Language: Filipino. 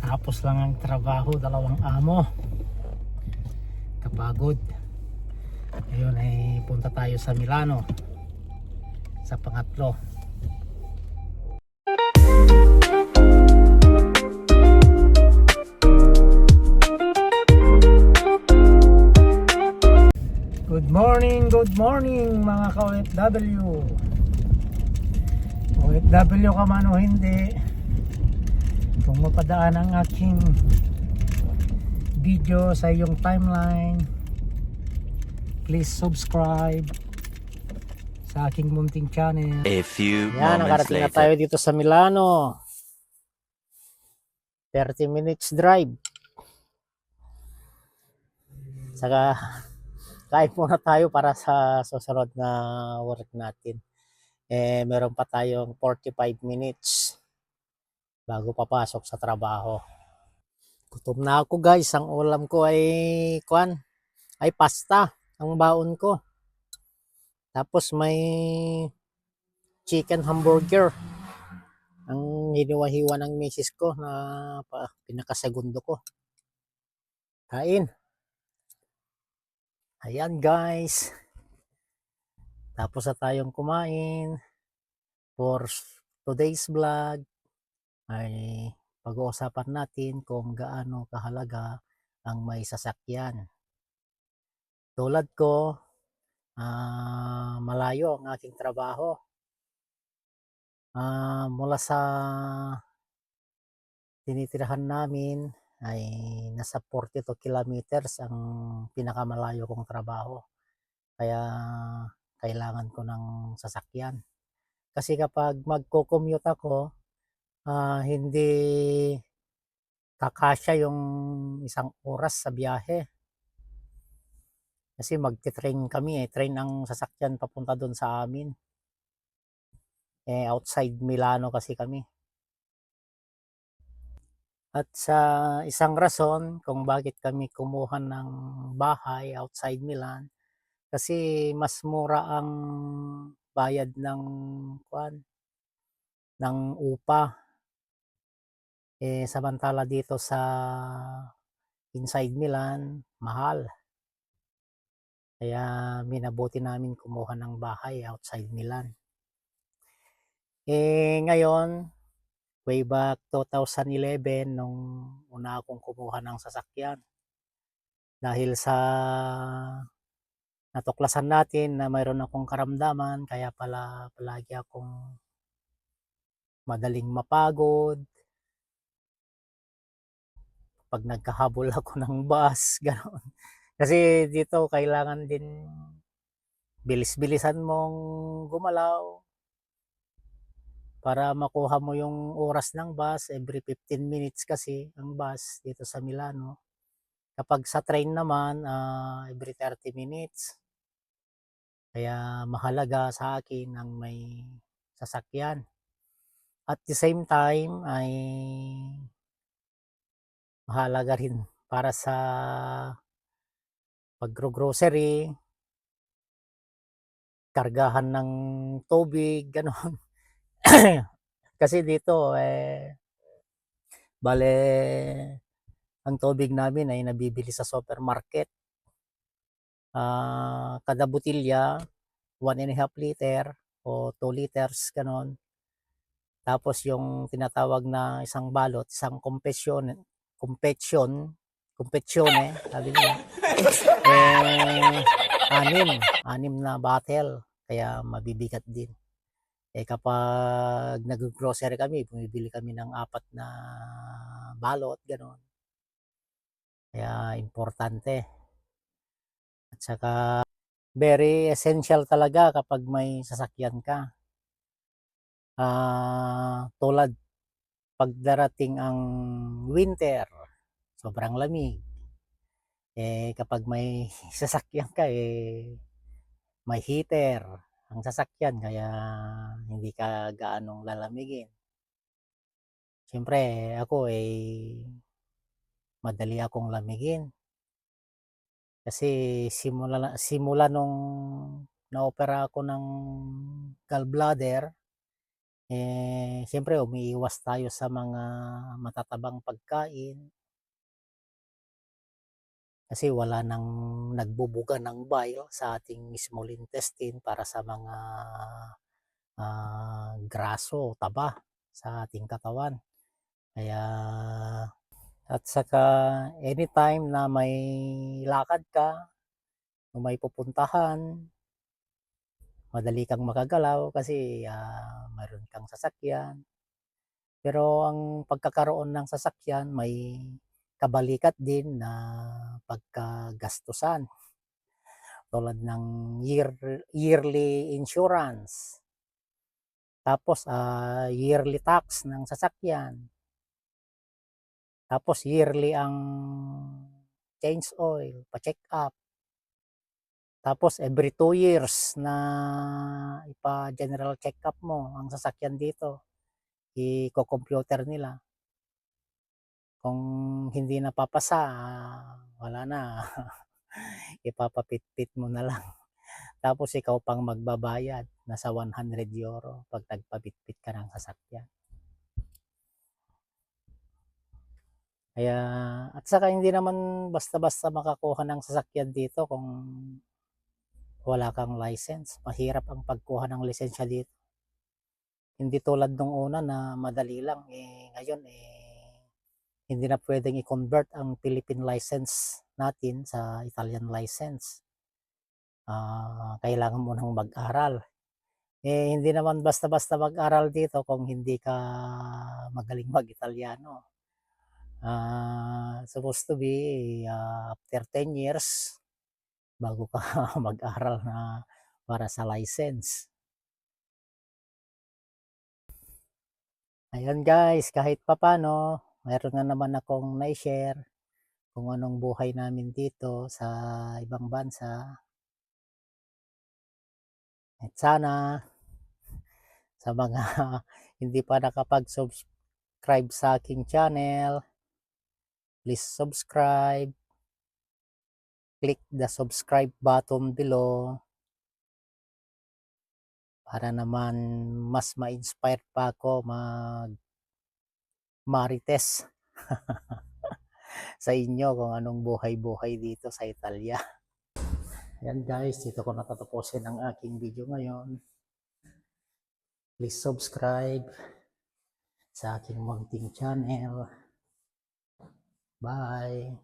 Tapos lang ang trabaho, dalawang amo. Kapagod. Ngayon ay punta tayo sa Milano. Sa pangatlo. Good morning mga ka-OFW. OFW ka man o hindi, kung mapadaan ang aking video sa iyong timeline, please subscribe sa aking munting channel. A few Yan, moments nakarating na later. tayo dito sa Milano. 30 minutes drive. Saka kain muna tayo para sa susunod na work natin. Meron pa tayong 45 minutes bago papasok sa trabaho. Gutom na ako guys. Ang ulam ko ay pasta. Ang baon ko. Tapos may chicken hamburger. Ang hiniwa-hiwa ng misis ko na pinakasegundo ko. Kain. Ayan guys. Tapos na tayong kumain. For today's vlog ay pag-uusapan natin kung gaano kahalaga ang may sasakyan. Tulad ko, malayo ang aking trabaho. Mula sa tinitirahan namin ay nasa 42 kilometers ang pinakamalayo kong trabaho. Kaya kailangan ko ng sasakyan. Kasi kapag magko-commute ako, hindi kakasya yung isang oras sa biyahe. Kasi magte-train kami train ang sasakyan papunta doon sa amin. Outside Milano kasi kami. At sa isang rason kung bakit kami kumuha ng bahay outside Milan, kasi mas mura ang bayad ng upa. Samantala dito sa inside Milan, mahal. Kaya minabuti namin kumuha ng bahay outside Milan. Ngayon, way back 2011 nung una akong kumuha ng sasakyan. Dahil sa natuklasan natin na mayroon akong karamdaman, kaya pala palagi akong madaling mapagod. Pag nagkahabol ako ng bus, gano'n. Kasi dito kailangan din bilis-bilisan mong gumalaw para makuha mo yung oras ng bus. Every 15 minutes kasi ang bus dito sa Milano. Kapag sa train naman, every 30 minutes. Kaya mahalaga sa akin ang may sasakyan. At the same time ay mahalaga rin para sa pag-grocery, kargahan ng tubig, gano'n. Kasi dito, bale, ang tubig namin ay nabibili sa supermarket. Kada botilya, 1.5 liter o 2 liters, gano'n. Tapos yung tinatawag na isang balot, isang competione, sabi nila, anim na bottle, kaya mabibigat din. Kapag nag-grocery kami, bumibili kami ng 4 na balot, gano'n. Kaya importante. At saka very essential talaga kapag may sasakyan ka. Tulad pagdarating ang winter, sobrang lamig. Kapag may sasakyan ka, may heater ang sasakyan, kaya hindi ka gaanong lalamigin. Siyempre, ako madali akong lamigin. Kasi simula nung na-opera ako ng gallbladder, Siyempre umiiwas tayo sa mga matatabang pagkain kasi wala nang nagbubuga ng bile sa ating small intestine para sa mga graso, taba sa ating katawan. Kaya at saka anytime na may lakad ka o may pupuntahan, madali kang makagalaw kasi mayroon kang sasakyan. Pero ang pagkakaroon ng sasakyan may kabalikat din na pagkagastusan tulad ng yearly insurance, tapos yearly tax ng sasakyan, tapos yearly ang change oil, pa-check up, tapos every 2 years na ipa-general check up mo ang sasakyan dito, iko-computer nila. Kung hindi napapasa, wala na, ipapapitpit mo na lang. Tapos ikaw pang magbabayad, nasa €100 pag nagpapitpit ka ng sasakyan. Kaya at saka hindi naman basta-basta makakuha ng sasakyan dito kung wala kang license. Mahirap ang pagkuha ng lisensya dito. Hindi tulad nung una na madali lang, ngayon hindi na pwedeng i-convert ang Philippine license natin sa Italian license. Kailangan mo nang mag-aral. Hindi naman basta-basta mag-aral dito kung hindi ka magaling mag-Italiano. Supposed to be after 10 years bago ka mag-aral na para sa license. Ayan guys, kahit papano, mayroon na naman akong na-share kung anong buhay namin dito sa ibang bansa. At sana sa mga hindi pa nakapag-subscribe sa aking channel, please subscribe, click the subscribe button below para naman mas ma-inspire pa ako marites sa inyo kung anong buhay-buhay dito sa Italia. Ayan guys, dito ko natatapusin ang aking video ngayon. Please subscribe sa aking munting channel. Bye!